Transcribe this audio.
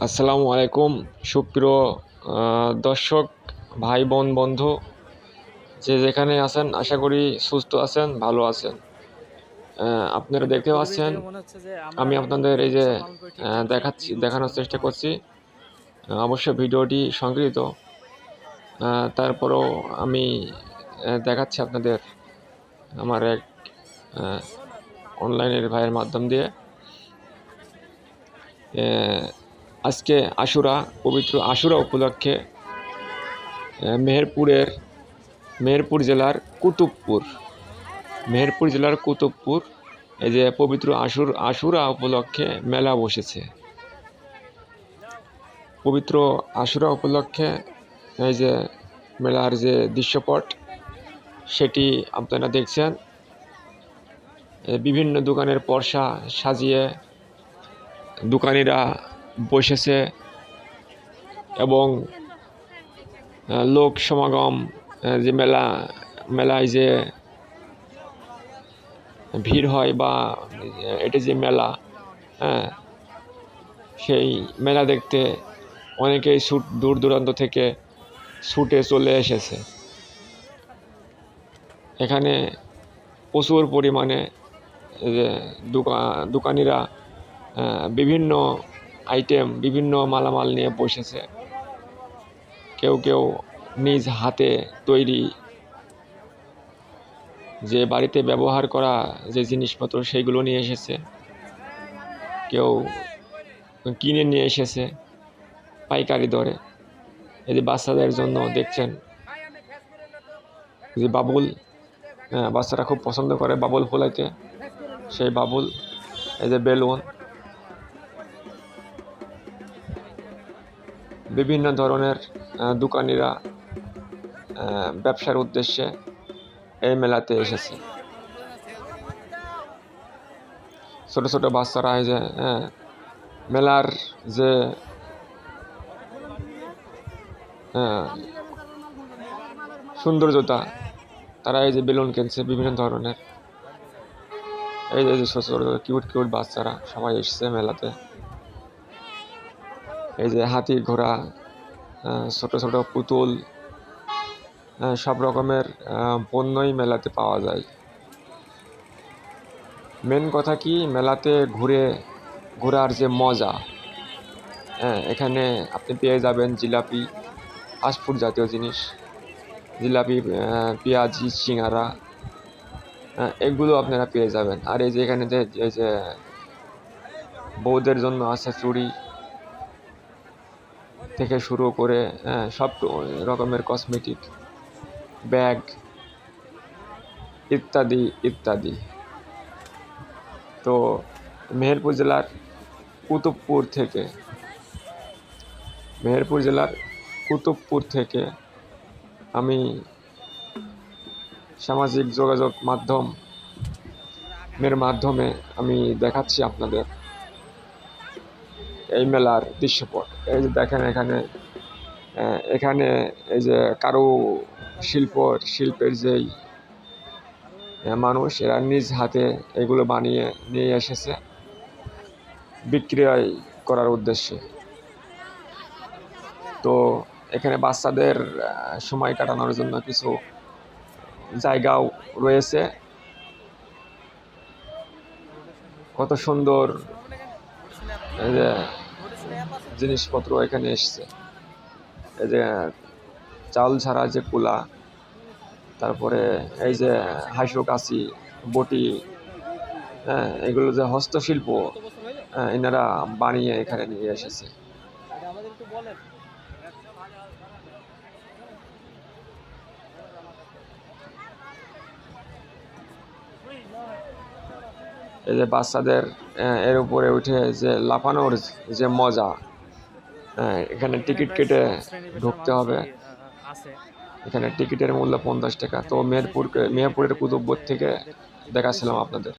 আসসালামু আলাইকুম সুপ্রিয় দর্শক ভাই বোন বন্ধু, যে যেখানে আছেন আশা করি সুস্থ আছেন, ভালো আছেন। আপনারা একটা দেখতে পরিবেশ পাচ্ছেন দেখে মনে হচ্ছে যে আমরা আমি আমাদের আপনাদের এই যে প্রতিষ্ঠা পালন করে ঠিক মতো দেখানোর চেষ্টা উদযাপন করছি। করছি। অবশ্যই ভিডিওটি সংগৃহীত, তারপরও আমি দেখাচ্ছি আপনাদের আমার এক অনলাইনের ভাইয়ের মাধ্যম দিয়ে। আজকে আশুরা, পবিত্র আশুরা উপলক্ষে মেহেরপুর জেলার কুতুবপুর এই যে পবিত্র আশুরা উপলক্ষে মেলা বসেছে। পবিত্র আশুরা উপলক্ষে এই যে মেলার যে দৃশ্যপট সেটি আপনারা দেখছেন। বিভিন্ন দোকানের পসরা সাজিয়ে দোকানিরা বসেছে এবং লোক সমাগম, যে মেলায় যে ভিড় হয় বা এটা যে মেলা, হ্যাঁ, সেই মেলা দেখতে অনেকেই দূর দূরান্ত থেকে ছুটে চলে এসেছে। এখানে প্রচুর পরিমাণে যে দোকানিরা বিভিন্ন আইটেম, বিভিন্ন মালামাল নিয়ে বসেছে। কেউ কেউ নিজ হাতে তৈরি যে বাড়িতে ব্যবহার করা যে জিনিসপত্র সেইগুলো নিয়ে এসেছে, কেউ কিনে নিয়ে এসেছে পাইকারি দরে। এই যে বাচ্চাদের জন্য দেখছেন যে বাবুল, বাচ্চারা খুব পছন্দ করে বাবুল ফোলাইতে, সেই বাবুল, এই যে বেলুন, বিভিন্ন ধরনের দোকানিরা ব্যবসার উদ্দেশ্যে এই মেলাতে এসেছে। ছোট ছোট বাচ্চারা এই যে মেলার যে সৌন্দর্যতা, তারা এই যে বেলুন কিনছে বিভিন্ন ধরনের। এই যে ছোট ছোট কিউট বাচ্চারা সবাই এসছে মেলাতে। এই যে হাতি, ঘোড়া, ছোট ছোট পুতুল, সব রকমের পণ্যই মেলাতে পাওয়া যায়। মেন কথা কি, মেলাতে ঘোরার যে মজা, এখানে আপনি পেয়ে যাবেন জিলাপি, ফাস্টফুড জাতীয় জিনিস, জিলাপি, পেঁয়াজি, সিঙ্গারা, এগুলো আপনারা পেয়ে যাবেন। আর এই যে এখানে এই যে বউদের জন্য আছে চুড়ি থেকে শুরু করে সব রকমের কসমেটিক, ব্যাগ ইত্যাদি ইত্যাদি। তো মেহেরপুর জেলার কুতুবপুর থেকে আমি সামাজিক যোগাযোগ মাধ্যমে আমি দেখাচ্ছি আপনাদের এই মেলার দৃশ্যপট। এই যে দেখেন এখানে এই যে শিল্পের যেই মানুষ, এরা নিজ হাতে এগুলো বানিয়ে নিয়ে এসেছে বিক্রয় করার উদ্দেশ্যে। তো এখানে বাচ্চাদের সময় কাটানোর জন্য কিছু জায়গাও রয়েছে। কত সুন্দর এই যে জিনিসপত্র এখানে এসছে। এই যে চাউল ছাড়া যে কুলা, তারপরে এই যে হাঁসু, কাশি, বটি, এগুলো যে হস্তশিল্প, এনারা বানিয়ে এখানে নিয়ে এসেছে। এই যে বাচ্চাদের এর উপরে উঠে যে লাফানোর যে মজা, এখানে টিকিট কেটে ঢুকতে হবে। এখানে টিকিটের মূল্য 50 টাকা। তো মেহেরপুরের কুতুবপুর থেকে দেখাচ্ছিলাম আপনাদের।